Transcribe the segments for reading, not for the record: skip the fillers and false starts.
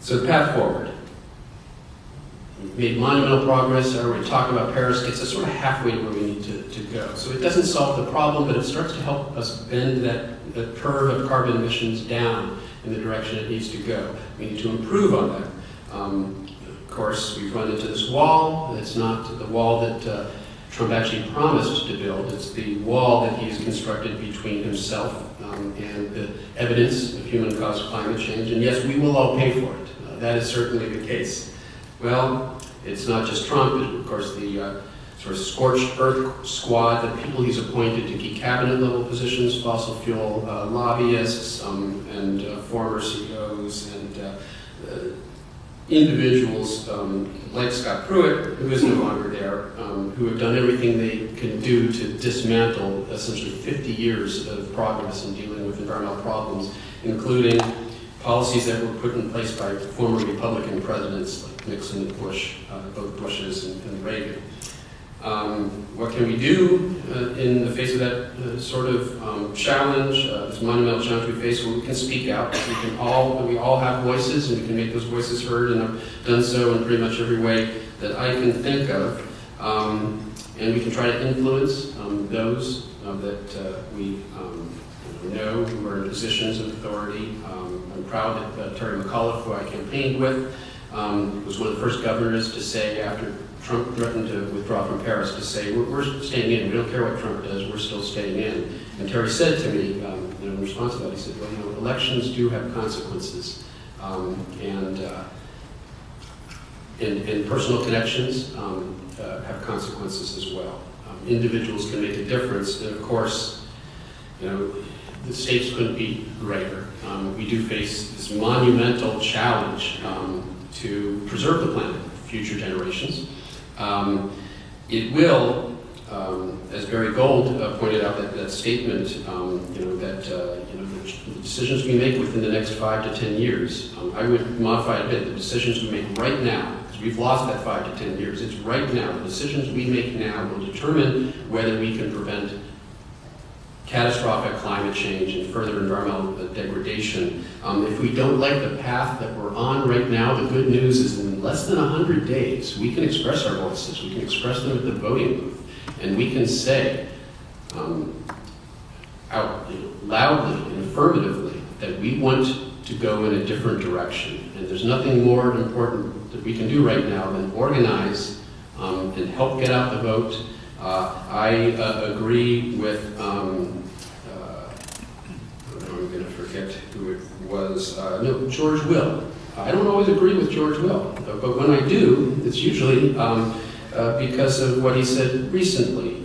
So the path forward. We've made monumental progress. We're talking about Paris gets us sort of halfway to where we need to go. So it doesn't solve the problem, but it starts to help us bend that curve of carbon emissions down in the direction it needs to go. We need to improve on that. Of course, we've run into this wall. It's not the wall that Trump actually promised to build. It's the wall that he's constructed between himself and the evidence of human-caused climate change. And yes, we will all pay for it. That is certainly the case. Well, it's not just Trump, but of course the sort of scorched earth squad, the people he's appointed to key cabinet level positions, fossil fuel lobbyists and former CEOs and individuals like Scott Pruitt, who is no longer there, who have done everything they can do to dismantle essentially 50 years of progress in dealing with environmental problems, including policies that were put in place by former Republican presidents like Nixon and Bush, both Bushes and Reagan. What can we do in the face of that sort of challenge, this monumental challenge we face? Well, we can speak out. We all have voices, and we can make those voices heard, and I've done so in pretty much every way that I can think of. And we can try to influence those that we know who are in positions of authority. I'm proud that Terry McAuliffe, who I campaigned with, was one of the first governors to say, after Trump threatened to withdraw from Paris, to say, we're staying in. We don't care what Trump does. We're still staying in. And Terry said to me, in response to that, he said, well, elections do have consequences. And personal connections have consequences as well. Individuals can make a difference. And of course, the stakes couldn't be greater. We do face this monumental challenge to preserve the planet for future generations. It will, as Barry Gold pointed out, that statement, the decisions we make within the next 5 to 10 years, I would modify it a bit. The decisions we make right now, because we've lost that 5 to 10 years, it's right now. The decisions we make now will determine whether we can prevent catastrophic climate change and further environmental degradation. If we don't like the path that we're on right now, the good news is in less than 100 days, we can express our voices. We can express them at the voting booth. And we can say out loudly and affirmatively that we want to go in a different direction. And there's nothing more important that we can do right now than organize and help get out the vote. I agree with, I'm going to forget who it was, George Will. I don't always agree with George Will, but when I do, it's usually because of what he said recently.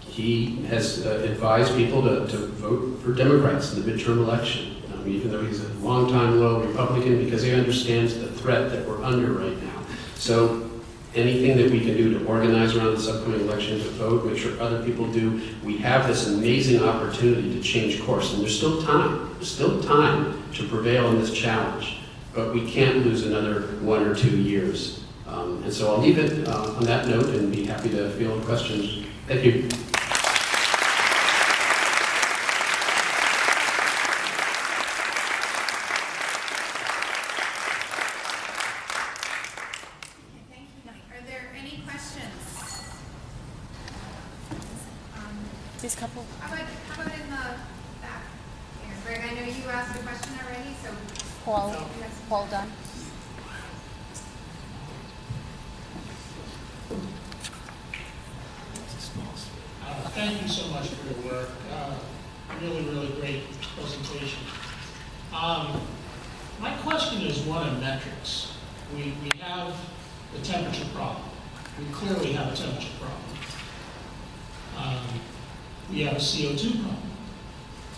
He has advised people to vote for Democrats in the midterm election, even though he's a longtime loyal Republican, because he understands the threat that we're under right now. So anything that we can do to organize around this upcoming election, to vote, make sure other people do, we have this amazing opportunity to change course. And there's still time. There's still time to prevail in this challenge. But we can't lose another 1 or 2 years. And so I'll leave it on that note and be happy to field questions. Thank you. These couple. How about in the back here? Greg, I know you asked a question already, so Paul done. Thank you so much for your work. Really, really great presentation. My question is one of metrics. We have the temperature problem. We clearly have a temperature problem. We have a CO2 problem.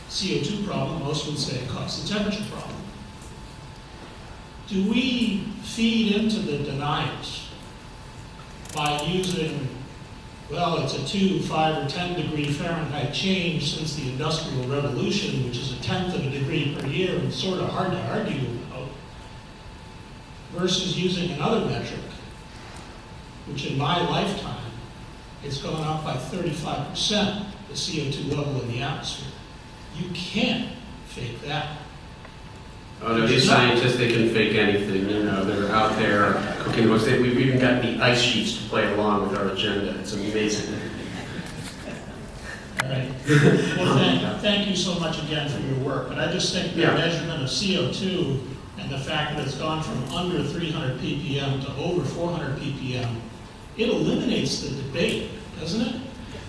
CO2 problem, most would say, causes the temperature problem. Do we feed into the deniers by using, well, it's a 2, 5, or 10 degree Fahrenheit change since the Industrial Revolution, which is a 1/10 of a degree per year and sort of hard to argue about, versus using another metric, which in my lifetime, it's gone up by 35%, the CO2 level in the atmosphere. You can't fake that. Oh no, these scientists, they can fake anything, you know, they're out there cooking books. We've even got the ice sheets to play along with our agenda. It's amazing. All right. Well, thank you so much again for your work. But I just think the Yeah. measurement of CO2 and the fact that it's gone from under 300 ppm to over 400 ppm, it eliminates the debate, doesn't it?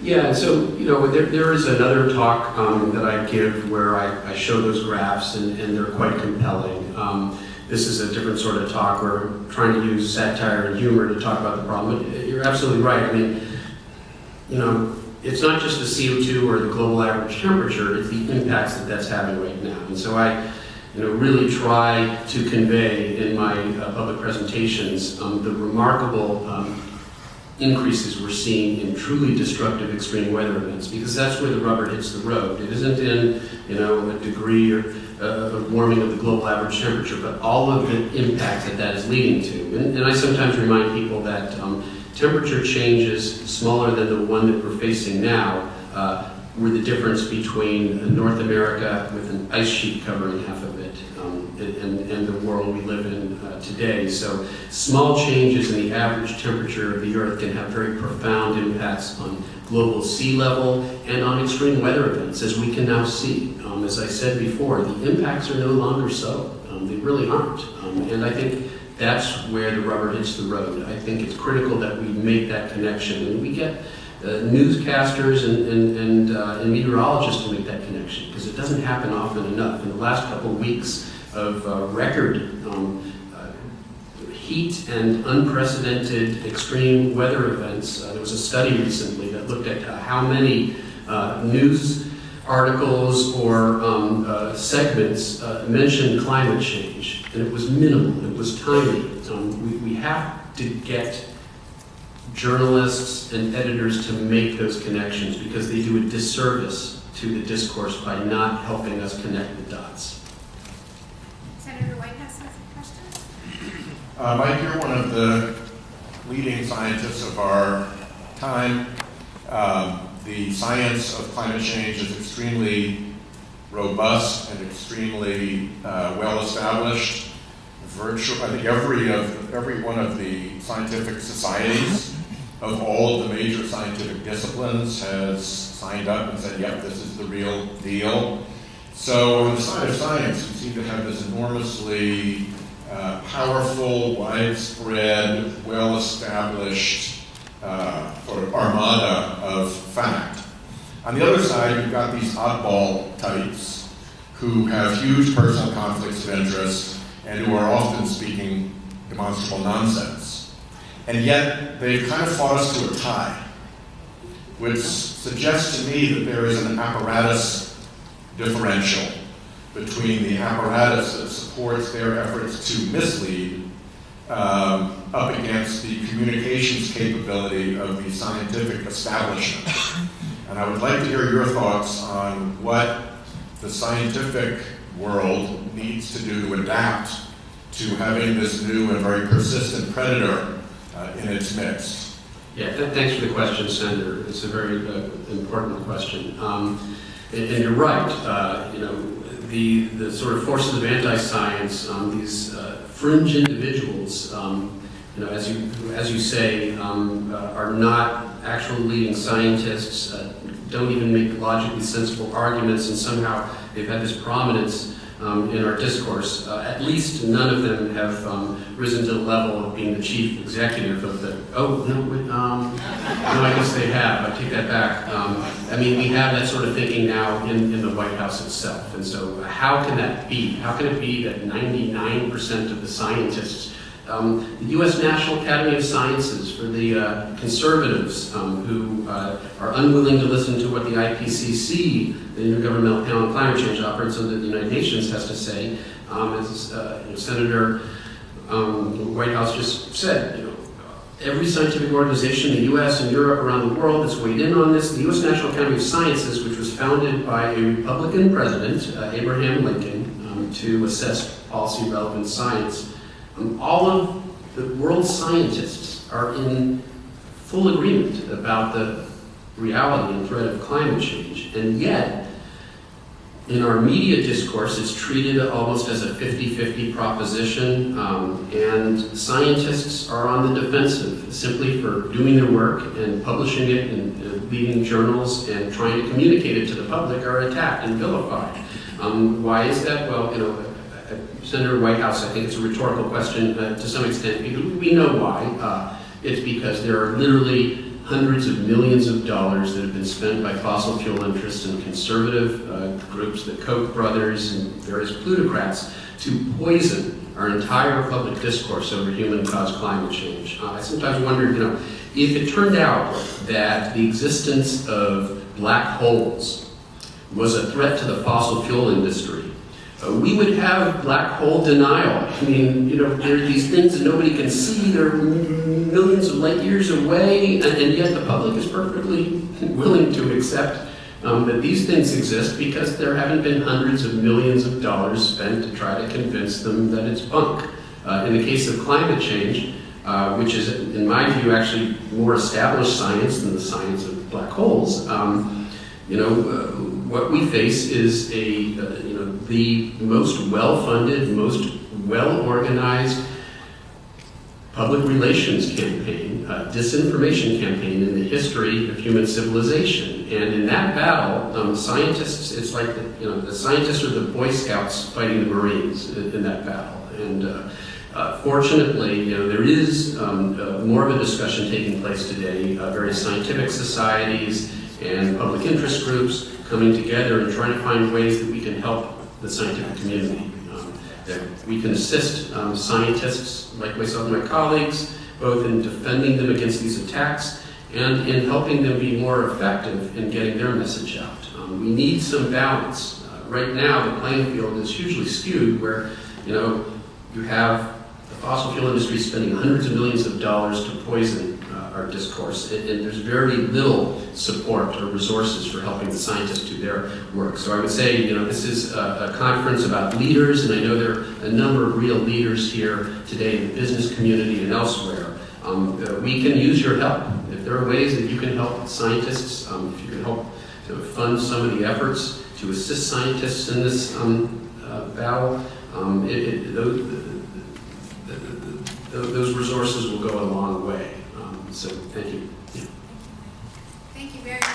Yeah, and so, you know, there is another talk that I give where I show those graphs, and they're quite compelling. This is a different sort of talk. We're trying to use satire and humor to talk about the problem. But you're absolutely right. I mean, you know, it's not just the CO2 or the global average temperature, it's the impacts that that's having right now. And so I, you know, really try to convey in my public presentations the remarkable increases we're seeing in truly destructive extreme weather events, because that's where the rubber hits the road. It isn't in, you know, a degree or of warming of the global average temperature, but all of the impacts that that is leading to. And I sometimes remind people that temperature changes smaller than the one that we're facing now were the difference between North America with an ice sheet covering half of it and the world we live in today. So small changes in the average temperature of the Earth can have very profound impacts on global sea level and on extreme weather events, as we can now see. As I said before, the impacts are no longer so. They really aren't. And I think that's where the rubber hits the road. I think it's critical that we make that connection. And we get newscasters and meteorologists to make that connection, because it doesn't happen often enough. In the last couple of weeks of record heat and unprecedented extreme weather events, there was a study recently that looked at how many news articles or segments mentioned climate change, and it was minimal, it was tiny. We have to get journalists and editors to make those connections, because they do a disservice to the discourse by not helping us connect the dots. Senator White has some questions. Mike, you're one of the leading scientists of our time. The science of climate change is extremely robust and extremely well established. I think every one of the scientific societies of all of the major scientific disciplines has signed up and said, yep, this is the real deal. So on the side of science, we seem to have this enormously powerful, widespread, well-established sort of armada of fact. On the other side, you've got these oddball types who have huge personal conflicts of interest and who are often speaking demonstrable nonsense. And yet, they've kind of fought us to a tie, which suggests to me that there is an apparatus differential between the apparatus that supports their efforts to mislead up against the communications capability of the scientific establishment. And I would like to hear your thoughts on what the scientific world needs to do to adapt to having this new and very persistent predator in its midst. Yeah, thanks for the question, Senator. It's a very important question. And you're right. You know, the sort of forces of anti-science, these fringe individuals, you know, as you say, are not actual leading scientists, don't even make logically sensible arguments, and somehow they've had this prominence in our discourse. At least none of them have risen to the level of being the chief executive of the, no, I guess they have, I take that back. I mean, we have that sort of thinking now in the White House itself. And so how can that be? How can it be that 99% of the scientists, the U.S. National Academy of Sciences, for the conservatives who are unwilling to listen to what the IPCC, the Intergovernmental Panel on Climate Change, operates under the United Nations, has to say, as Senator White House just said, you know, every scientific organization in the U.S. and Europe, around the world, that's weighed in on this. The U.S. National Academy of Sciences, which was founded by a Republican president, Abraham Lincoln, to assess policy relevant science. All of the world's scientists are in full agreement about the reality and threat of climate change, and yet In our media discourse, it's treated almost as a 50-50 proposition, and scientists are on the defensive simply for doing their work and publishing it in leading journals and trying to communicate it to the public are attacked and vilified. Why is that? Well, Senator Whitehouse, I think it's a rhetorical question to some extent, because we know why. It's because there are literally hundreds of millions of dollars that have been spent by fossil fuel interests and conservative groups, the Koch brothers and various plutocrats, to poison our entire public discourse over human-caused climate change. I sometimes wonder, if it turned out that the existence of black holes was a threat to the fossil fuel industry, we would have black hole denial. I mean, there are these things that nobody can see. They're millions of light years away, and yet the public is perfectly willing to accept that these things exist because there haven't been hundreds of millions of dollars spent to try to convince them that it's bunk. In the case of climate change, which is, in my view, actually more established science than the science of black holes, what we face is the most well-funded, most well-organized public relations campaign, disinformation campaign in the history of human civilization. And in that battle, scientists, it's like the scientists are the Boy Scouts fighting the Marines in that battle. And fortunately, there is more of a discussion taking place today. Various scientific societies and public interest groups coming together and trying to find ways that we can help the scientific community. That we can assist scientists like myself and my colleagues, both in defending them against these attacks and in helping them be more effective in getting their message out. We need some balance. Right now, the playing field is hugely skewed where, you have the fossil fuel industry spending hundreds of millions of dollars to poison our discourse, and there's very little support or resources for helping the scientists do their work. So I would say, this is a conference about leaders, and I know there are a number of real leaders here today in the business community and elsewhere. We can use your help. If there are ways that you can help scientists, if you can help to fund some of the efforts to assist scientists in this battle, those resources will go a long way. So thank you. Thank you very much.